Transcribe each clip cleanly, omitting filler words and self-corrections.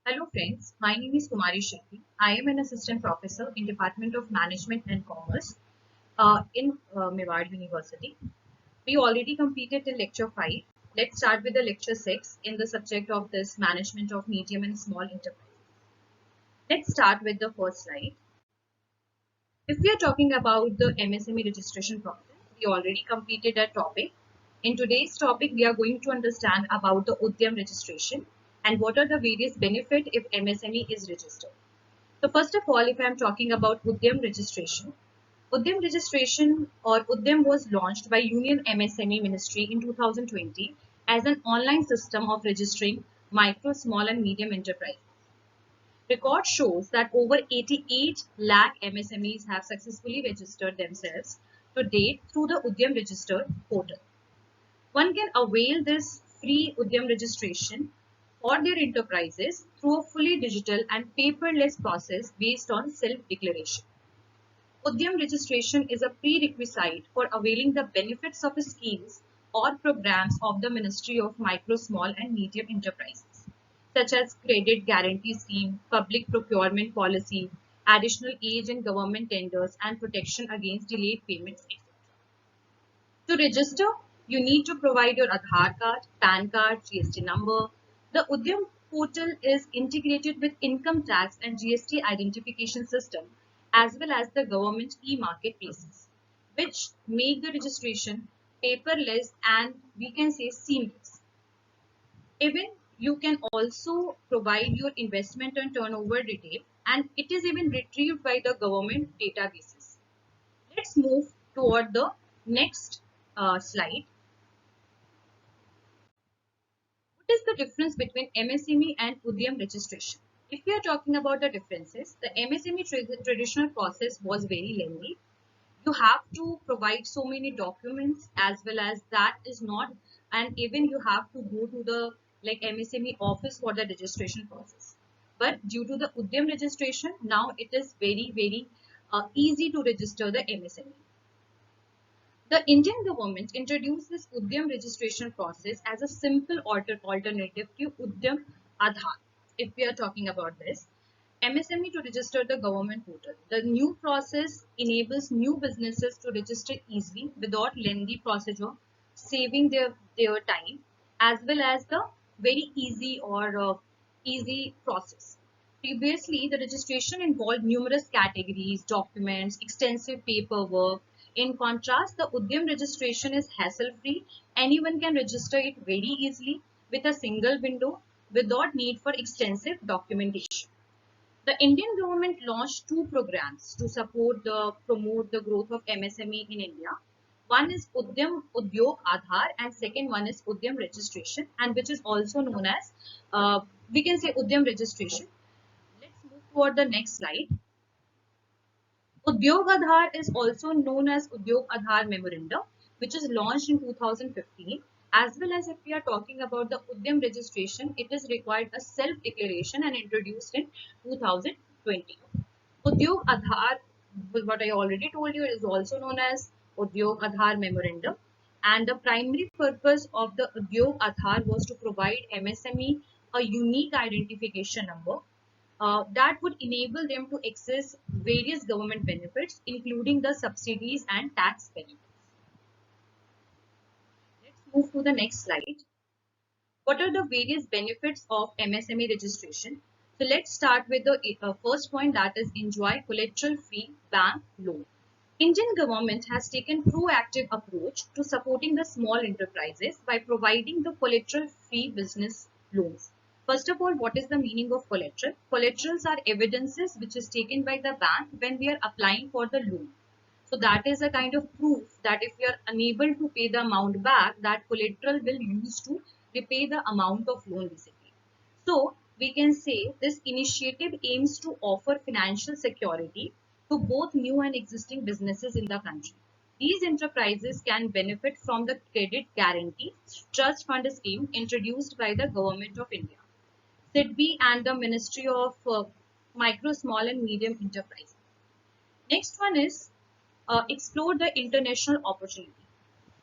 Hello friends, my name is Kumari Shetty. I am an assistant professor in Department of Management and Commerce in Mewar University. We already completed the lecture 5. Let's start with the lecture 6 in the subject of this management of medium and small enterprises. Let's start with the first slide. If we are talking about the MSME registration process, we already completed that topic. In today's topic, we are going to understand about the Udyam registration and what are the various benefits if MSME is registered. So first of all, if I am talking about Udyam registration or Udyam was launched by Union MSME Ministry in 2020 as an online system of registering micro, small and medium enterprises. Record shows that over 88 lakh MSMEs have successfully registered themselves to date through the Udyam registered portal. One can avail this free Udyam registration for their enterprises through a fully digital and paperless process based on self-declaration. Udyam registration is a prerequisite for availing the benefits of schemes or programs of the Ministry of Micro, Small and Medium Enterprises, such as Credit Guarantee Scheme, Public Procurement Policy, additional age and government tenders, and protection against delayed payments, etc. To register, you need to provide your Aadhaar card, PAN card, GST number. The Udyam portal is integrated with income tax and GST identification system as well as the government e-marketplaces, which make the registration paperless and we can say seamless. Even you can also provide your investment and turnover detail and it is even retrieved by the government databases. Let's move toward the next slide. What is the difference between MSME and Udyam registration? If we are talking about the differences, the MSME traditional process was very lengthy. You have to provide so many documents as well as that is not, and even you have to go to the MSME office for the registration process. But due to the Udyam registration, now it is very easy to register the MSME. The Indian government introduced this Udyam registration process as a simple alternative to Udyam Aadhaar. If we are talking about this, MSME to register the government portal. The new process enables new businesses to register easily without lengthy procedure, saving their time as well as the very easy process. Previously, the registration involved numerous categories, documents, extensive paperwork. In contrast, the Udyam registration is hassle-free. Anyone can register it very easily with a single window without need for extensive documentation. The Indian government launched two programs to promote the growth of MSME in India. One is Udyog Aadhaar and second one is Udyam registration and which is also known as we can say Udyam registration. Let's move toward the next slide. Udyog Aadhaar is also known as Udyog Aadhaar Memorandum, which is launched in 2015. As well as if we are talking about the Udyam registration, it is required a self-declaration and introduced in 2020. Udyog Aadhaar, what I already told you, is also known as Udyog Aadhaar Memorandum. And the primary purpose of the Udyog Aadhaar was to provide MSME a unique identification number that would enable them to access various government benefits, including the subsidies and tax benefits. Let's move to the next slide. What are the various benefits of MSME registration? So let's start with the first point, that is enjoy collateral-free bank loan. Indian government has taken proactive approach to supporting the small enterprises by providing the collateral-free business loans. First of all, what is the meaning of collateral? Collaterals are evidences which is taken by the bank when we are applying for the loan. So that is a kind of proof that if we are unable to pay the amount back, that collateral will use to repay the amount of loan basically. So we can say this initiative aims to offer financial security to both new and existing businesses in the country. These enterprises can benefit from the Credit Guarantee Trust Fund scheme introduced by the Government of India, SIDBI and the Ministry of Micro, Small and Medium Enterprises. Next one is explore the international opportunity.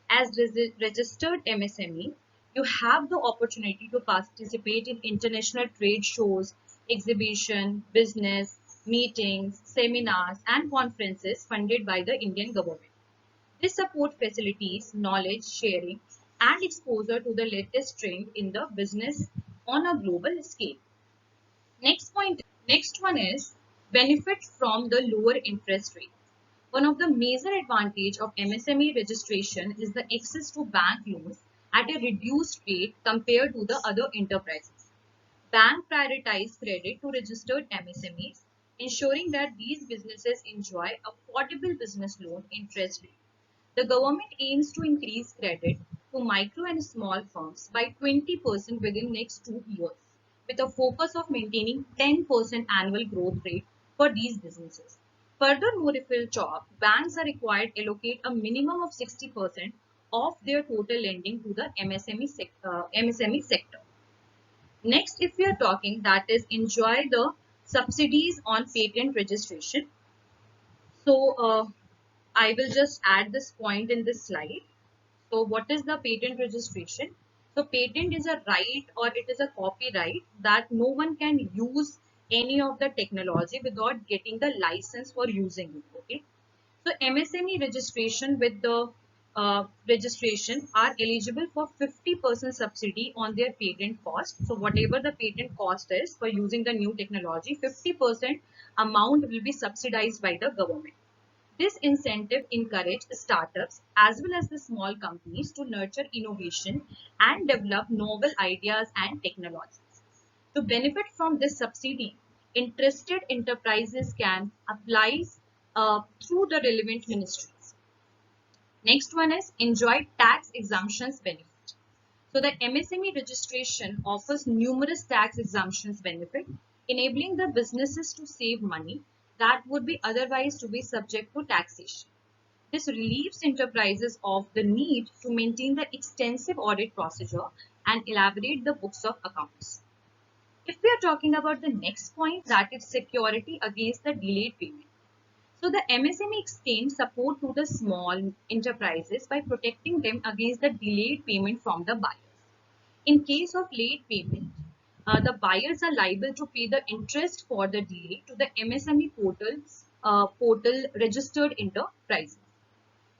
As registered MSME, you have the opportunity to participate in international trade shows, exhibition, business, meetings, seminars, and conferences funded by the Indian government. This support facilitates knowledge sharing and exposure to the latest trend in the business on a global scale. Next one is benefit from the lower interest rate. One of the major advantage of MSME registration is the access to bank loans at a reduced rate compared to the other enterprises. Bank prioritize credit to registered MSMEs, ensuring that these businesses enjoy affordable business loan interest rate. The government aims to increase credit to micro and small firms by 20% within next 2 years, with a focus of maintaining 10% annual growth rate for these businesses. Furthermore, if we'll talk, banks are required to allocate a minimum of 60% of their total lending to the MSME sector. Next, if we are talking, that is enjoy the subsidies on patent registration. So, I will just add this point in this slide. So what is the patent registration? So patent is a right or it is a copyright that no one can use any of the technology without getting the license for using it. Okay. So MSME registration with the registration are eligible for 50% subsidy on their patent cost. So whatever the patent cost is for using the new technology, 50% amount will be subsidized by the government. This incentive encourages startups as well as the small companies to nurture innovation and develop novel ideas and technologies. To benefit from this subsidy, interested enterprises can apply through the relevant ministries. Next one is enjoy tax exemptions benefit. So the MSME registration offers numerous tax exemptions benefit, enabling the businesses to save money that would be otherwise to be subject to taxation. This relieves enterprises of the need to maintain the extensive audit procedure and elaborate the books of accounts. If we are talking about the next point, that is security against the delayed payment. So the MSME extends support to the small enterprises by protecting them against the delayed payment from the buyers. In case of late payment, the buyers are liable to pay the interest for the delay to the MSME portal registered enterprises.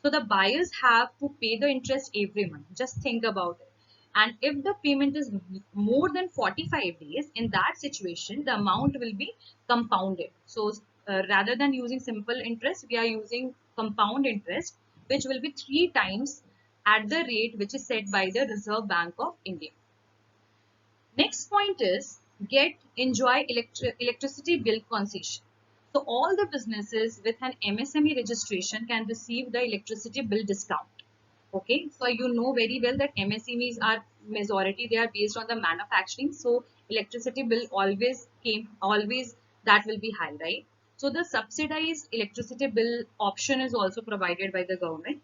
So the buyers have to pay the interest every month. Just think about it. And if the payment is more than 45 days, in that situation, the amount will be compounded. So rather than using simple interest, we are using compound interest, which will be 3 times at the rate which is set by the Reserve Bank of India. Next point is enjoy electricity bill concession. So all the businesses with an MSME registration can receive the electricity bill discount. Okay, so you know very well that MSMEs are majority, they are based on the manufacturing. So electricity bill always that will be high, right? So the subsidized electricity bill option is also provided by the government.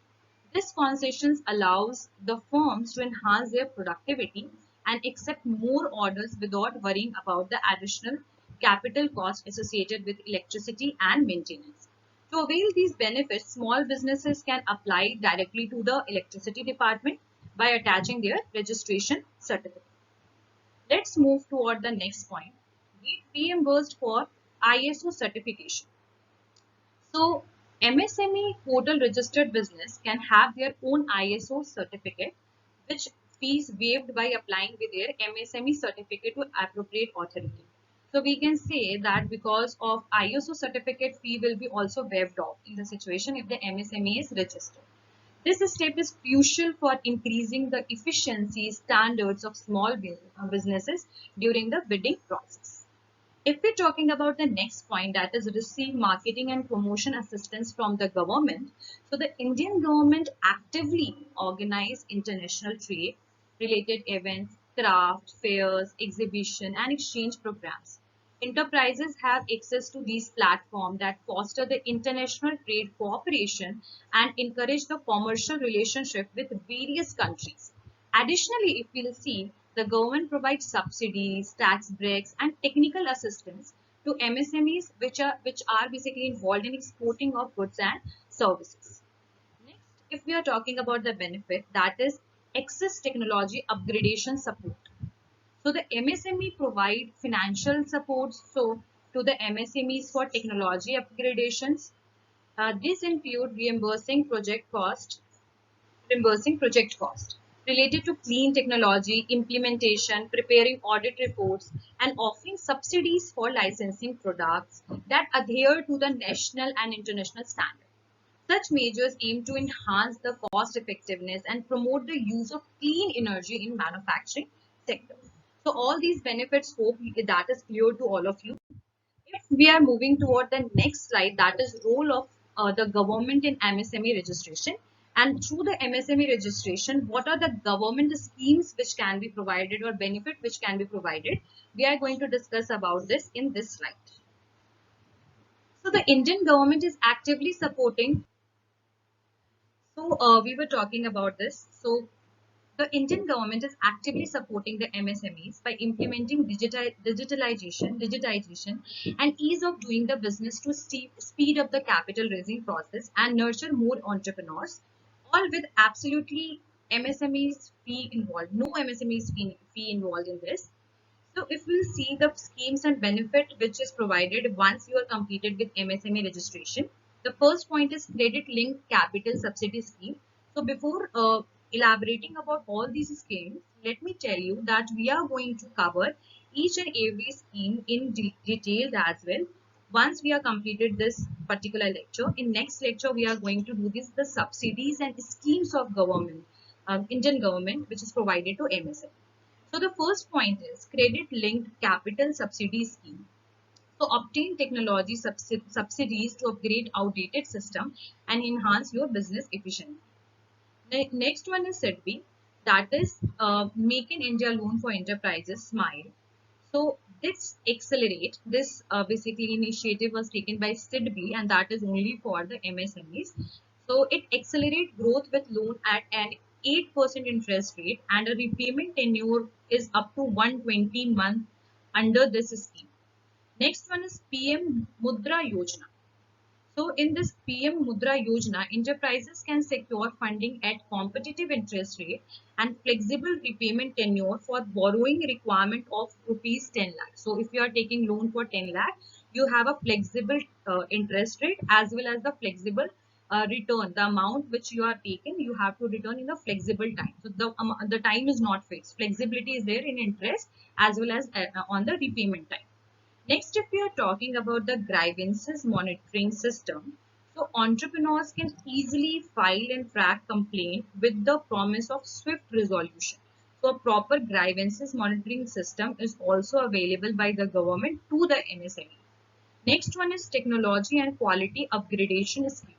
This concessions allows the firms to enhance their productivity and accept more orders without worrying about the additional capital cost associated with electricity and maintenance. To avail these benefits, small businesses can apply directly to the electricity department by attaching their registration certificate. Let's move toward the next point. Get reimbursed for ISO certification. So MSME portal registered business can have their own ISO certificate, which fees waived by applying with their MSME certificate to appropriate authority. So we can say that because of ISO certificate, fee will be also waived off in the situation if the MSME is registered. This step is crucial for increasing the efficiency standards of small businesses during the bidding process. If we're talking about the next point, that is receive marketing and promotion assistance from the government. So the Indian government actively organize international trade related events, craft, fairs, exhibition and exchange programs. Enterprises have access to these platforms that foster the international trade cooperation and encourage the commercial relationship with various countries. Additionally, if we'll see, the government provides subsidies, tax breaks, and technical assistance to MSMEs which are basically involved in exporting of goods and services. Next, if we are talking about the benefit, that is access technology upgradation support. So the MSME provide financial support to the MSMEs for technology upgradations. This include reimbursing project cost related to clean technology implementation, preparing audit reports, and offering subsidies for licensing products that adhere to the national and international standards. Such measures aim to enhance the cost effectiveness and promote the use of clean energy in manufacturing sector. So all these benefits, hope that is clear to all of you. If we are moving toward the next slide, that is role of the government in MSME registration. And through the MSME registration, what are the government schemes which can be provided or benefit which can be provided? We are going to discuss about this in this slide. So the Indian government is actively supporting. So we were talking about this. So the Indian government is actively supporting the MSMEs by implementing digitization, and ease of doing the business to speed up the capital raising process and nurture more entrepreneurs, all with absolutely MSMEs fee involved. No MSMEs fee involved in this. So if we see the schemes and benefit which is provided once you are completed with MSME registration, the first point is credit linked capital subsidy scheme. So before elaborating about all these schemes, let me tell you that we are going to cover each and every scheme in detail as well. Once we are completed this particular lecture, in next lecture we are going to do this the subsidies and schemes of government, Indian government which is provided to MSME. So the first point is credit linked capital subsidy scheme. So obtain technology subsidies to upgrade outdated system and enhance your business efficiency. The next one is SIDBI, that is Make in India Loan for Enterprises SMILE. So this accelerate this basically initiative was taken by SIDBI and that is only for the MSMEs. So it accelerates growth with loan at an 8% interest rate and a repayment tenure is up to 120 months under this scheme. Next one is PM Mudra Yojana. So in this PM Mudra Yojana, enterprises can secure funding at competitive interest rate and flexible repayment tenure for borrowing requirement of rupees 10 lakh. So if you are taking loan for 10 lakh, you have a flexible interest rate as well as the flexible return. The amount which you are taking, you have to return in a flexible time. So the time is not fixed. Flexibility is there in interest as well as on the repayment time. Next, if we are talking about the grievances monitoring system, so entrepreneurs can easily file and track complaint with the promise of swift resolution. So a proper grievances monitoring system is also available by the government to the MSME. Next one is technology and quality upgradation scheme.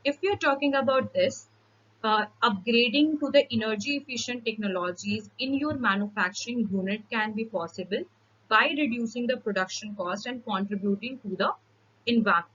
If we are talking about this, upgrading to the energy efficient technologies in your manufacturing unit can be possible by reducing the production cost and contributing to the environment.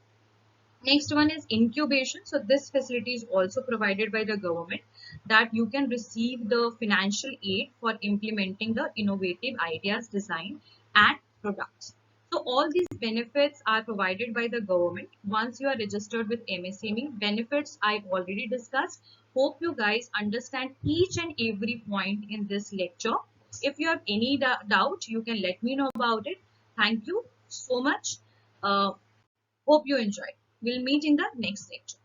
Next one is incubation. So this facility is also provided by the government that you can receive the financial aid for implementing the innovative ideas, design and products. So all these benefits are provided by the government once you are registered with MSME. Benefits I've already discussed. Hope you guys understand each and every point in this lecture. If you have any doubt, you can let me know about it. Thank you so much. Hope you enjoy. We'll meet in the next lecture.